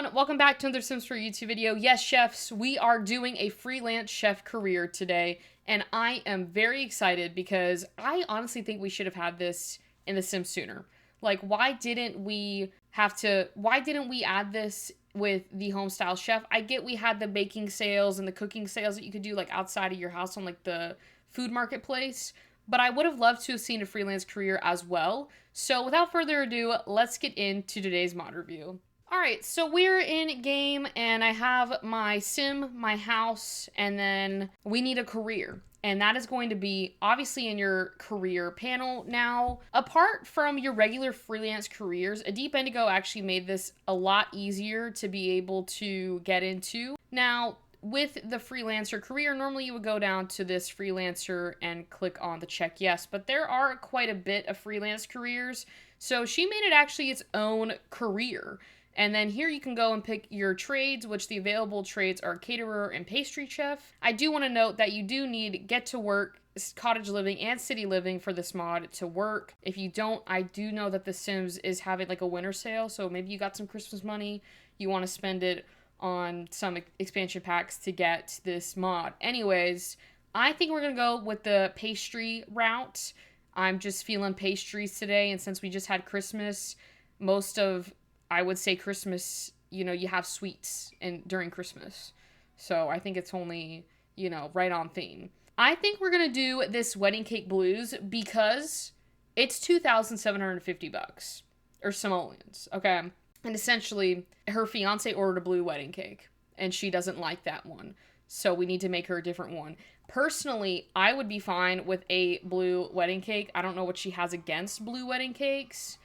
everyone, welcome back to another Sims 4 YouTube video. Yes, chefs, we are doing a freelance chef career today, and I am very excited because I honestly think we should have had this in The Sims sooner. Like, why didn't we add this with the homestyle chef? I get we had the baking sales and the cooking sales that you could do like outside of your house on like the food marketplace, but I would have loved to have seen a freelance career as well. So without further ado, let's get into today's mod review. Alright, so we're in game and I have my sim, my house, and then we need a career. And that is going to be obviously in your career panel. Now, apart from your regular freelance careers, A Deep Indigo actually made this a lot easier to be able to get into. Now, with the freelancer career, normally you would go down to this freelancer and click on the check yes, but there are quite a bit of freelance careers, so she made it actually its own career. And then here you can go and pick your trades, which the available trades are caterer and pastry chef. I do want to note that you do need get to work, cottage living, and city living for this mod to work. If you don't, I do know that The Sims is having like a winter sale, so maybe you got some Christmas money, you want to spend it on some expansion packs to get this mod. Anyways, I think we're going to go with the pastry route. I'm just feeling pastries today, and since we just had Christmas, most of I would say Christmas, you know, you have sweets during Christmas. So I think it's only, you know, right on theme. I think we're going to do this wedding cake blues because it's $2,750 or simoleons, okay? And essentially her fiance ordered a blue wedding cake and she doesn't like that one. So we need to make her a different one. Personally, I would be fine with a blue wedding cake. I don't know what she has against blue wedding cakes.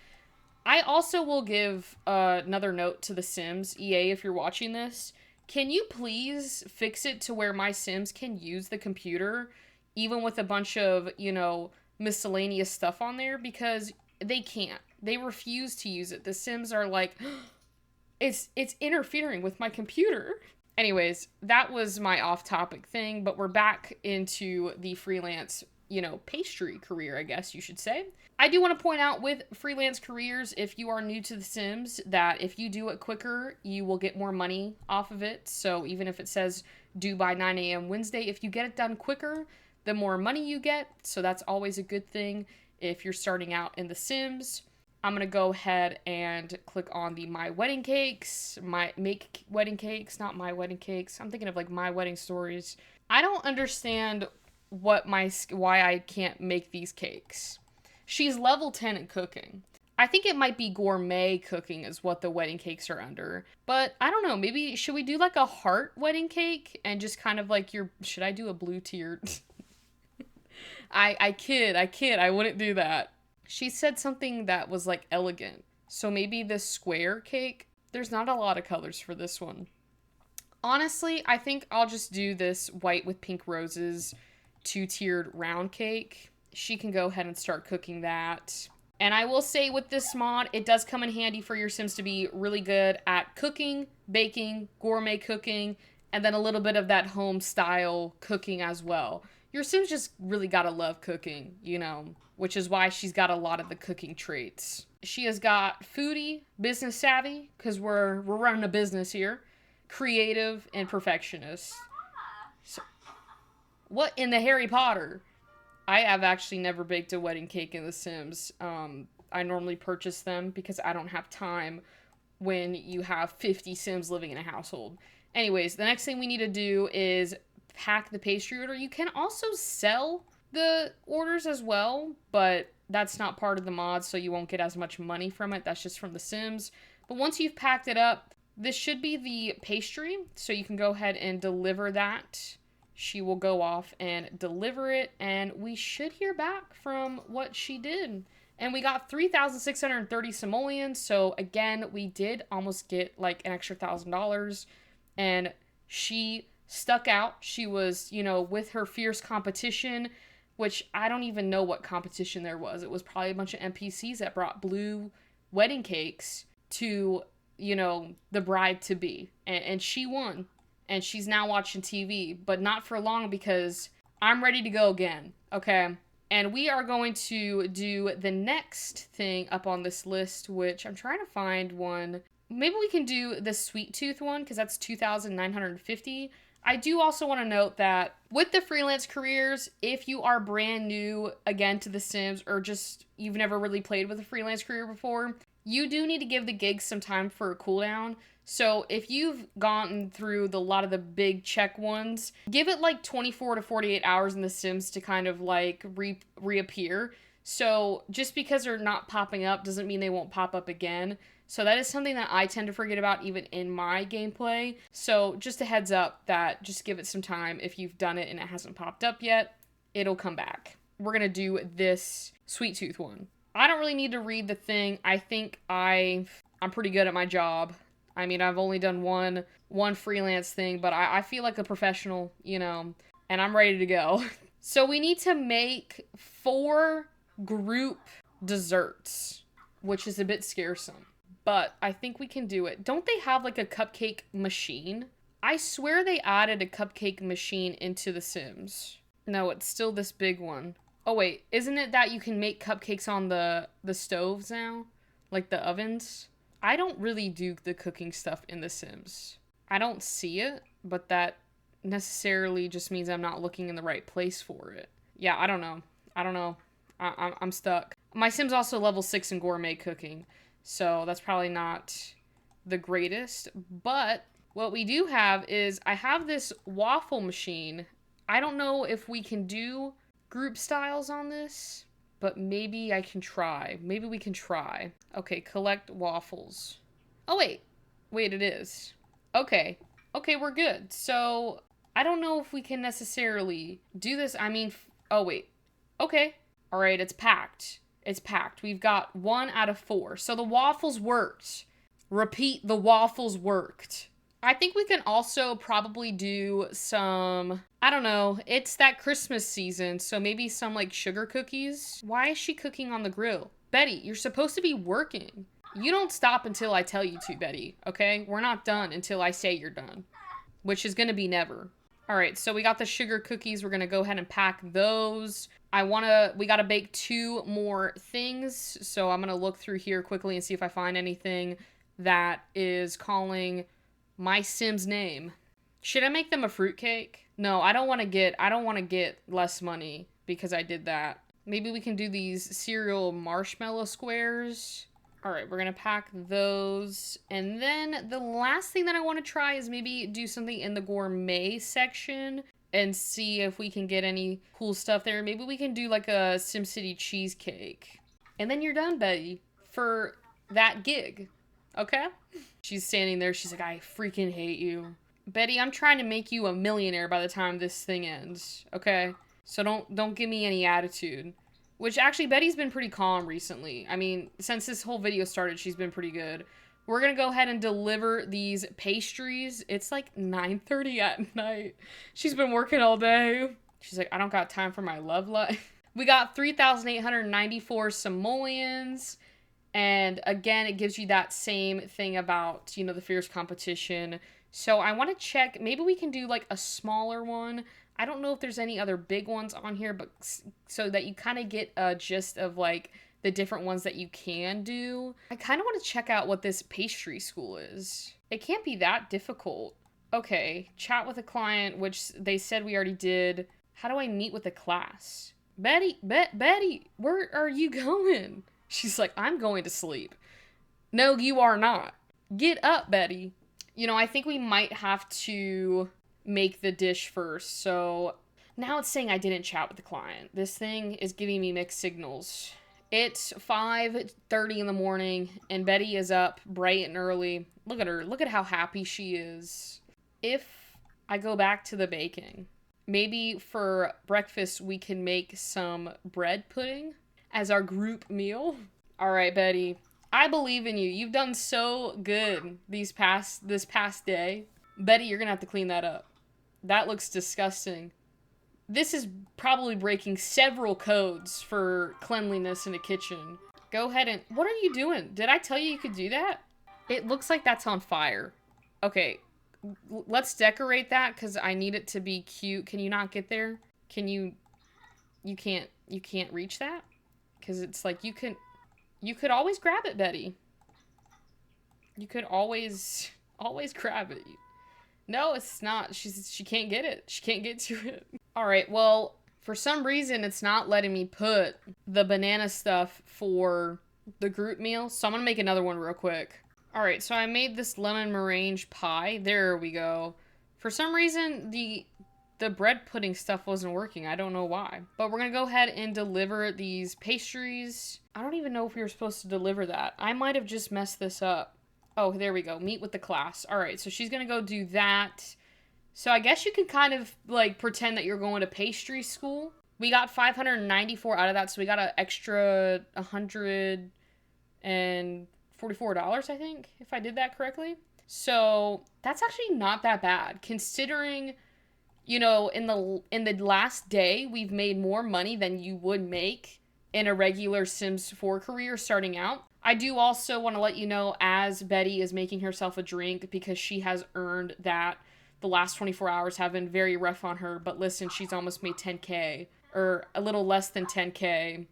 I also will give another note to The Sims. EA, if you're watching this, can you please fix it to where my Sims can use the computer, even with a bunch of, you know, miscellaneous stuff on there? Because they can't. They refuse to use it. The Sims are like, it's interfering with my computer. Anyways, that was my off-topic thing, but we're back into the freelance, you know, pastry career, I guess you should say. I do want to point out with freelance careers, if you are new to The Sims, that if you do it quicker, you will get more money off of it. So even if it says due by 9 a.m. Wednesday, if you get it done quicker, the more money you get. So that's always a good thing if you're starting out in The Sims. I'm going to go ahead and click on the My Wedding Cakes, my Make Wedding Cakes, not My Wedding Cakes. I'm thinking of like My Wedding Stories. I don't understand why I can't make these cakes. She's level 10 in cooking. I think it might be gourmet cooking is what the wedding cakes are under. But I don't know, maybe should we do like a heart wedding cake and just kind of like should I do a blue tiered? I kid, I wouldn't do that. She said something that was like elegant. So maybe this square cake. There's not a lot of colors for this one. Honestly, I think I'll just do this white with pink roses 2-tiered round cake. She can go ahead and start cooking that. And I will say with this mod, it does come in handy for your Sims to be really good at cooking, baking, gourmet cooking, and then a little bit of that home style cooking as well. Your Sims just really gotta love cooking, you know, which is why she's got a lot of the cooking traits. She has got foodie, business savvy, because we're running a business here, creative, and perfectionist. So, what in the Harry Potter? I have actually never baked a wedding cake in The Sims. I normally purchase them because I don't have time when you have 50 Sims living in a household. Anyways, the next thing we need to do is pack the pastry order. You can also sell the orders as well, but that's not part of the mod, so you won't get as much money from it. That's just from The Sims. But once you've packed it up, this should be the pastry, so you can go ahead and deliver that. She will go off and deliver it, and we should hear back from what she did. And we got 3,630 simoleons, so again, we did almost get like an extra $1,000, and she stuck out. She was, you know, with her fierce competition, which I don't even know what competition there was. It was probably a bunch of NPCs that brought blue wedding cakes to, you know, the bride-to-be, and she won. And she's now watching TV, but not for long because I'm ready to go again, okay? And we are going to do the next thing up on this list, which I'm trying to find one maybe we can do the sweet tooth one because that's 2,950. I do also want to note that with the freelance careers, if you are brand new again to The Sims or just you've never really played with a freelance career before, you do need to give the gigs some time for a cooldown. So if you've gone through a lot of the big check ones, give it like 24 to 48 hours in The Sims to kind of like reappear. So just because they're not popping up doesn't mean they won't pop up again. So that is something that I tend to forget about even in my gameplay. So just a heads up that just give it some time. If you've done it and it hasn't popped up yet, it'll come back. We're going to do this sweet tooth one. I don't really need to read the thing. I think I'm pretty good at my job. I mean, I've only done one freelance thing, but I feel like a professional, you know, and I'm ready to go. So we need to make 4 group desserts, which is a bit scarcesome. But I think we can do it. Don't they have like a cupcake machine? I swear they added a cupcake machine into The Sims. No, it's still this big one. Oh wait, isn't it that you can make cupcakes on the stoves now? Like the ovens? I don't really do the cooking stuff in The Sims. I don't see it, but that necessarily just means I'm not looking in the right place for it. Yeah, I don't know. I'm stuck. My Sim's also level 6 in gourmet cooking, so that's probably not the greatest. But what we do have is I have this waffle machine. I don't know if we can do group styles on this, but maybe I can try. Maybe we can try. Okay, collect waffles. Oh, wait, it is. Okay, we're good. So I don't know if we can necessarily do this. I mean, oh, wait. Okay. All right, it's packed. It's packed. We've got 1 out of 4. So the waffles worked. Repeat, the waffles worked. I think we can also probably do some, I don't know, it's that Christmas season, so maybe some like sugar cookies. Why is she cooking on the grill? Betty, you're supposed to be working. You don't stop until I tell you to, Betty, okay? We're not done until I say you're done, which is gonna be never. All right, so we got the sugar cookies. We're gonna go ahead and pack those. We gotta bake 2 more things. So I'm gonna look through here quickly and see if I find anything that is calling my Sim's name. Should I make them a fruitcake? No, I don't want to get less money because I did that. Maybe we can do these cereal marshmallow squares. All right, we're going to pack those. And then the last thing that I want to try is maybe do something in the gourmet section and see if we can get any cool stuff there. Maybe we can do like a SimCity cheesecake. And then you're done, Betty, for that gig. Okay? She's standing there. She's like, I freaking hate you. Betty, I'm trying to make you a millionaire by the time this thing ends. Okay? So don't give me any attitude. Which actually, Betty's been pretty calm recently. I mean, since this whole video started, she's been pretty good. We're going to go ahead and deliver these pastries. It's like 9:30 at night. She's been working all day. She's like, I don't got time for my love life. We got 3,894 simoleons. And again, it gives you that same thing about, you know, the fierce competition. So I want to check, maybe we can do like a smaller one. I don't know if there's any other big ones on here, but so that you kind of get a gist of like the different ones that you can do. I kind of want to check out what this pastry school is. It can't be that difficult. Okay, chat with a client, which they said we already did. How do I meet with a class? Betty, where are you going? She's like, I'm going to sleep. No, you are not. Get up, Betty. You know, I think we might have to make the dish first. So now it's saying I didn't chat with the client. This thing is giving me mixed signals. It's 5:30 in the morning and Betty is up bright and early. Look at her. Look at how happy she is. If I go back to the baking, maybe for breakfast we can make some bread pudding as our group meal. All right, Betty. I believe in you. You've done so good this past day. Betty, you're going to have to clean that up. That looks disgusting. This is probably breaking several codes for cleanliness in a kitchen. Go ahead and... What are you doing? Did I tell you could do that? It looks like that's on fire. Okay, let's decorate that because I need it to be cute. Can you not get there? Can you... You can't reach that? Because it's like you could always grab it, Betty. You could always grab it. No, it's not. She can't get it. She can't get to it. All right. Well, for some reason, it's not letting me put the banana stuff for the group meal. So I'm going to make another one real quick. All right. So I made this lemon meringue pie. There we go. For some reason, the bread pudding stuff wasn't working. I don't know why. But we're going to go ahead and deliver these pastries. I don't even know if we were supposed to deliver that. I might have just messed this up. Oh, there we go. Meet with the class. All right, so she's going to go do that. So I guess you can kind of, like, pretend that you're going to pastry school. We got 594 out of that, so we got an extra $144, I think, if I did that correctly. So that's actually not that bad, considering, you know, in the last day, we've made more money than you would make in a regular Sims 4 career starting out. I do also want to let you know, as Betty is making herself a drink, because she has earned that. The last 24 hours have been very rough on her, but listen, she's almost made 10K, or a little less than 10K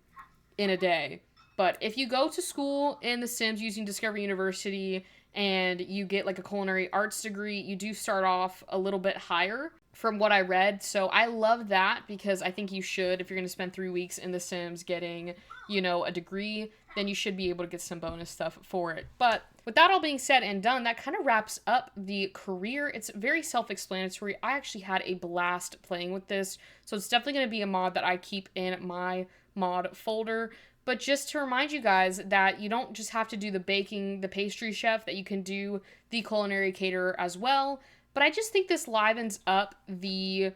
in a day. But if you go to school in The Sims using Discovery University and you get like a culinary arts degree, you do start off a little bit higher from what I read. So I love that, because I think you should, if you're going to spend 3 weeks in The Sims getting, you know, a degree, then you should be able to get some bonus stuff for it. But with that all being said and done, that kind of wraps up the career. It's very self-explanatory. I actually had a blast playing with this, so it's definitely going to be a mod that I keep in my mod folder. But just to remind you guys that you don't just have to do the baking, the pastry chef, that you can do the culinary caterer as well. But I just think this livens up the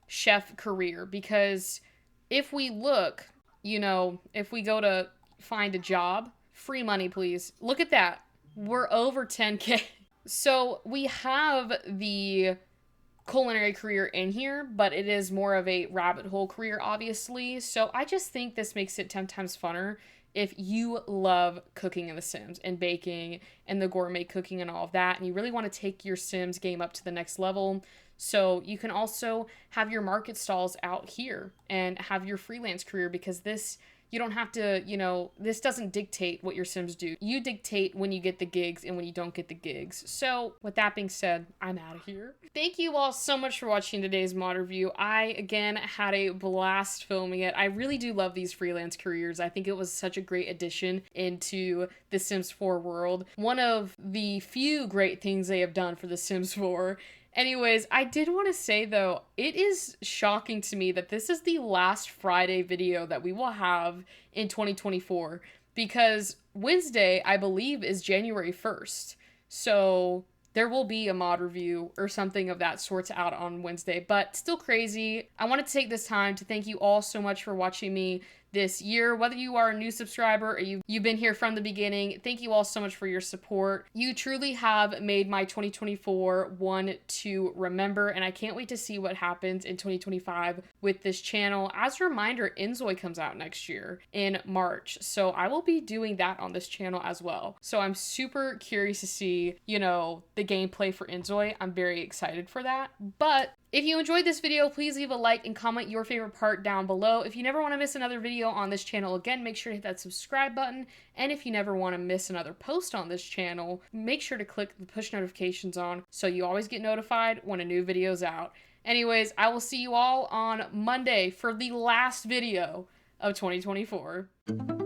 chef career, because if we look, you know, if we go to find a job, free money, please. Look at that. We're over 10K. So we have the culinary career in here, but it is more of a rabbit hole career, obviously. So I just think this makes it 10 times funner if you love cooking in The Sims and baking and the gourmet cooking and all of that, and you really want to take your Sims game up to the next level. So you can also have your market stalls out here and have your freelance career, because this, you don't have to, you know, this doesn't dictate what your Sims do. You dictate when you get the gigs and when you don't get the gigs. So with that being said, I'm out of here. Thank you all so much for watching today's mod review. I, again, had a blast filming it. I really do love these freelance careers. I think it was such a great addition into the Sims 4 world. One of the few great things they have done for the Sims 4. Anyways, I did want to say, though, it is shocking to me that this is the last Friday video that we will have in 2024, because Wednesday, I believe, is January 1st. So there will be a mod review or something of that sort out on Wednesday, but still crazy. I wanted to take this time to thank you all so much for watching me this year. Whether you are a new subscriber or you've been here from the beginning, thank you all so much for your support. You truly have made my 2024 one to remember, and I can't wait to see what happens in 2025 with this channel. As a reminder, Inzoi comes out next year in March, so I will be doing that on this channel as well. So I'm super curious to see, you know, the gameplay for Inzoi. I'm very excited for that. But if you enjoyed this video, please leave a like and comment your favorite part down below. If you never want to miss another video on this channel, again, make sure to hit that subscribe button. And if you never want to miss another post on this channel, make sure to click the push notifications on so you always get notified when a new video is out. Anyways, I will see you all on Monday for the last video of 2024.